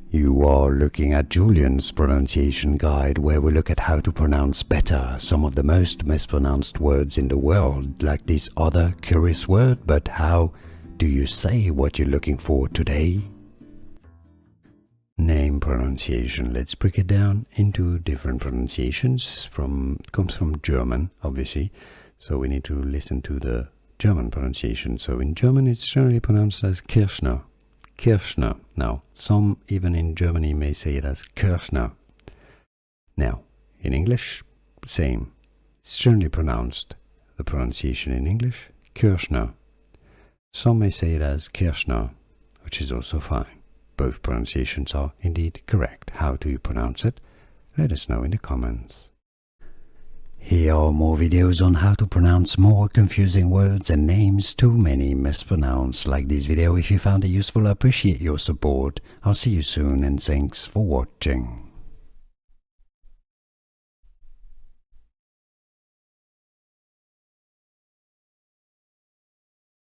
You are looking at Julian's pronunciation guide, where we look at how to pronounce better some of the most mispronounced words in the world, like this other curious word. But how do you say what you're looking for today? Name pronunciation. Let's break it down into different pronunciations. It comes from German, obviously, so we need to listen to the German pronunciation. So in German it's generally pronounced as Kirshner. Kirshner. Now, some even in Germany may say it as Kirshner. Now, in English, same. It's generally pronounced, the pronunciation in English, Kirshner. Some may say it as Kirshner, which is also fine. Both pronunciations are indeed correct. How do you pronounce it? Let us know in the comments. Here are more videos on how to pronounce more confusing words and names too many mispronounced. Like this video if you found it useful. I appreciate your support. I'll see you soon and thanks for watching.